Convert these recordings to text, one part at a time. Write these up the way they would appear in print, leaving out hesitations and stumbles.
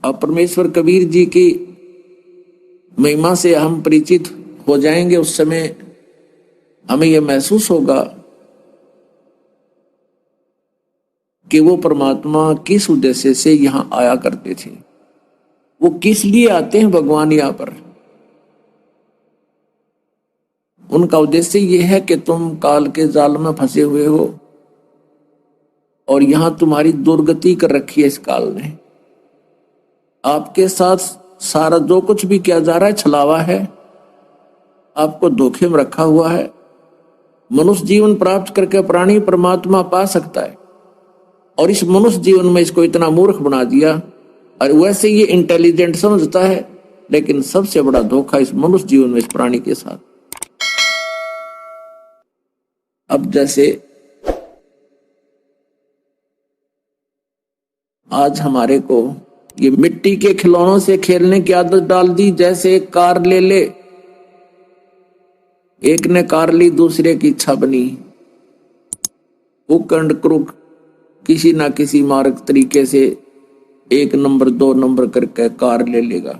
और परमेश्वर कबीर जी की महिमा से हम परिचित हो जाएंगे। उस समय हमें यह महसूस होगा कि वो परमात्मा किस उद्देश्य से यहां आया करते थे, वो किस लिए आते हैं भगवान यहां पर। उनका उद्देश्य यह है कि तुम काल के जाल में फंसे हुए हो और यहां तुम्हारी दुर्गति कर रखी है। इस काल ने आपके साथ सारा जो कुछ भी किया जा रहा है छलावा है, आपको धोखे में रखा हुआ है। मनुष्य जीवन प्राप्त करके प्राणी परमात्मा पा सकता है और इस मनुष्य जीवन में इसको इतना मूर्ख बना दिया। और वैसे ये इंटेलिजेंट समझता है, लेकिन सबसे बड़ा धोखा इस मनुष्य जीवन में इस प्राणी के साथ। अब जैसे आज हमारे को ये मिट्टी के खिलौनों से खेलने की आदत डाल दी। जैसे एक कार ले ले, एक ने कार ली, दूसरे की इच्छा बनी, हुक एंड क्रुक किसी ना किसी मार्ग तरीके से 1 नंबर 2 नंबर करके कार ले लेगा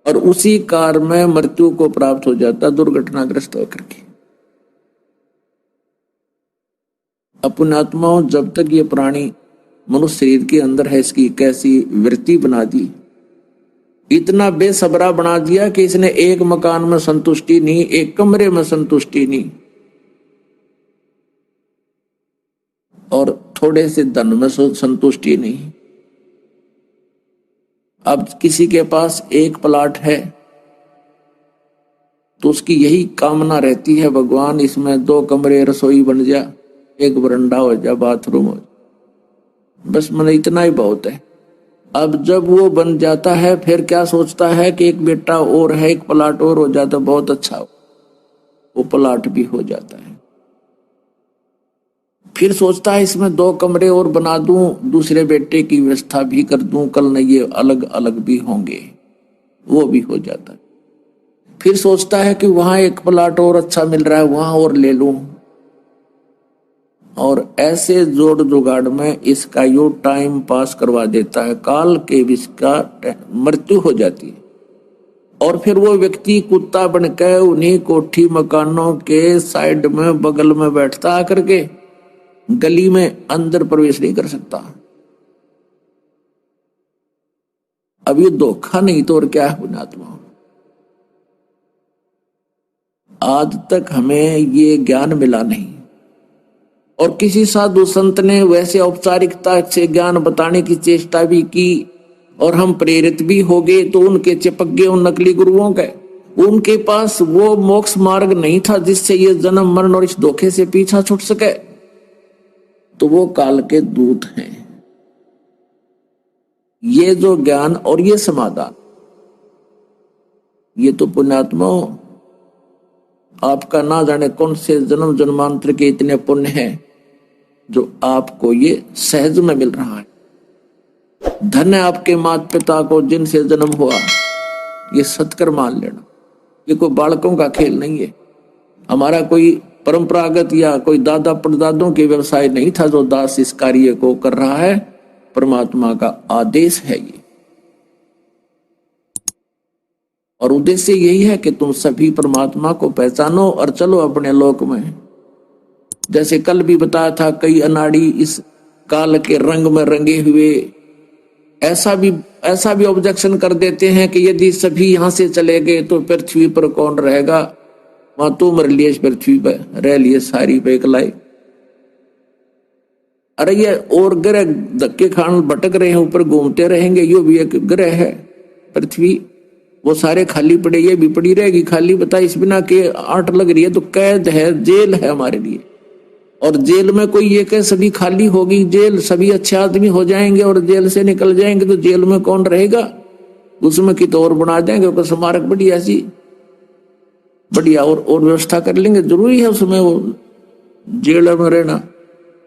और उसी कार में मृत्यु को प्राप्त हो जाता दुर्घटनाग्रस्त होकर के। अपनात्माओं, जब तक ये प्राणी मनुष्य शरीर के अंदर है, इसकी कैसी वृत्ति बना दी, इतना बेसबरा बना दिया कि इसने एक मकान में संतुष्टि नहीं, एक कमरे में संतुष्टि नहीं और थोड़े से धन में संतुष्टि नहीं। अब किसी के पास एक प्लाट है तो उसकी यही कामना रहती है, भगवान इसमें 2 कमरे, रसोई बन जा, एक बरंडा हो जा, बाथरूम हो जा, बस मन इतना ही बहुत है। अब जब वो बन जाता है फिर क्या सोचता है कि एक बेटा और है, एक प्लाट और हो जाता बहुत अच्छा हो, वो प्लाट भी हो जाता है। फिर सोचता है इसमें 2 कमरे और बना दूं, दूसरे बेटे की व्यवस्था भी कर दूं, कल न ये अलग अलग भी होंगे, वो भी हो जाता है। फिर सोचता है कि वहां एक प्लाट और अच्छा मिल रहा है, वहां और ले लूं, और ऐसे जोड़ जुगाड़ में इसका यो टाइम पास करवा देता है। काल के विष का मृत्यु हो जाती है और फिर वो व्यक्ति कुत्ता बनकर उन्हीं कोठी मकानों के साइड में बगल में बैठता आकर के, गली में अंदर प्रवेश नहीं कर सकता। अब ये धोखा नहीं तो और क्या है पुण्यात्मा। आज तक हमें ये ज्ञान मिला नहीं और किसी साधु संत ने वैसे औपचारिकता से ज्ञान बताने की चेष्टा भी की और हम प्रेरित भी हो गए तो उनके चिपक गए उन नकली गुरुओं के। उनके पास वो मोक्ष मार्ग नहीं था जिससे ये जन्म मरण और इस धोखे से पीछा छूट सके। तो वो काल के दूत हैं। ये जो ज्ञान और ये समाधान, ये तो पुण्यात्मा आपका ना जाने कौन से जन्म जन्मांतर के इतने पुण्य हैं जो आपको ये सहज में मिल रहा है। धन्य आपके माता पिता को जिनसे जन्म हुआ, ये सत्कर मान लेना। ये कोई बालकों का खेल नहीं है। हमारा कोई परंपरागत या कोई दादा परदादों के व्यवसाय नहीं था जो दास इस कार्य को कर रहा है। परमात्मा का आदेश है ये और उद्देश्य यही है कि तुम सभी परमात्मा को पहचानो और चलो अपने लोक में। जैसे कल भी बताया था, कई अनाड़ी इस काल के रंग में रंगे हुए ऐसा भी ऑब्जेक्शन कर देते हैं कि यदि सभी यहां से चले गए तो पृथ्वी पर कौन रहेगा, वहां तू मर लिए पृथ्वी पर रह लिए सारी पे इकलाई। अरे ये और ग्रह धक्के खान भटक रहे हैं, ऊपर घूमते रहेंगे, यो भी एक ग्रह है पृथ्वी, वो सारे खाली पड़े, ये भी पड़ी रहेगी खाली। बता, इस बिना के 8 लग रही है तो कैद है, जेल है हमारे लिए। और जेल में कोई ये कह सभी खाली होगी जेल, सभी अच्छे आदमी हो जाएंगे और जेल से निकल जाएंगे तो जेल में कौन रहेगा? उसमें की तो और बना देंगे उसका स्मारक बढ़िया सी, बढ़िया और व्यवस्था कर लेंगे। जरूरी है उसमें वो जेल में रहना।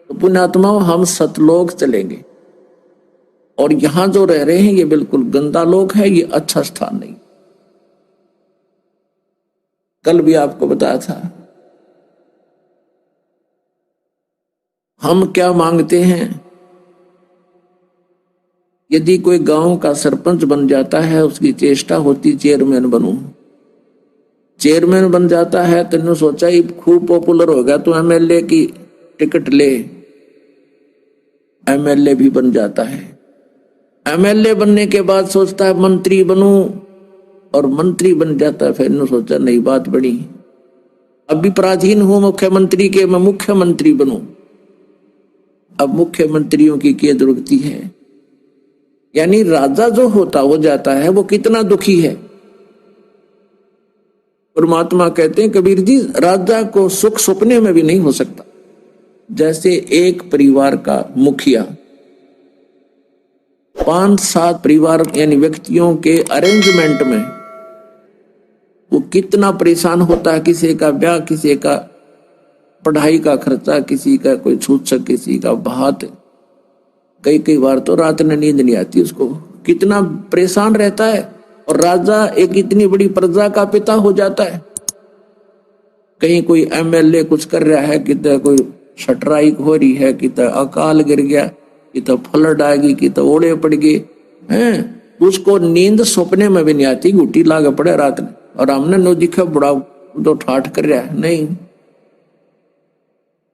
तो पुण्यात्माओं, हम सतलोक चलेंगे और यहां जो रह रहे हैं ये बिल्कुल गंदा लोक है, ये अच्छा स्थान नहीं। कल भी आपको बताया था, हम क्या मांगते हैं? यदि कोई गांव का सरपंच बन जाता है, उसकी चेष्टा होती चेयरमैन बनूं। चेयरमैन बन जाता है, तेने सोचा ही खूब पॉपुलर हो गया तो एमएलए की टिकट ले, एमएलए भी बन जाता है। एमएलए बनने के बाद सोचता है मंत्री बनूं, और मंत्री बन जाता है। फिर सोचा नई बात बनी, अभी प्राचीन हूं मुख्यमंत्री के, मैं मुख्यमंत्री बनूं। अब मुख्यमंत्रियों की क्या जरूरत है। यानी राजा जो होता हो जाता है वो कितना दुखी है। परमात्मा कहते हैं कबीर जी, राजा को सुख सपने में भी नहीं हो सकता। जैसे एक परिवार का मुखिया 5-7 परिवार यानी व्यक्तियों के अरेंजमेंट में वो कितना परेशान होता है। किसी का ब्याह, किसी का पढ़ाई का खर्चा, किसी का कोई छूछक, किसी का भात, कई कई बार तो रात में नींद नहीं आती उसको, कितना परेशान रहता है। और राजा एक इतनी बड़ी प्रजा का पिता हो जाता है। कहीं कोई एमएलए कुछ कर रहा है, कितना कोई स्ट्राइक हो रही है, कितना अकाल गिर गया, कितना फ्लड आ गई, कितना ओले पड़ गए हैं, उसको नींद सपने में भी नहीं आती, गुटी लागे पड़े रात में। और हमने नो दिखा बड़ा तो ठाठ कर रहा है, नहीं।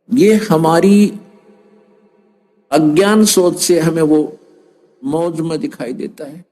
ये हमारी अज्ञान सोच से हमें वो मौज में दिखाई देता है।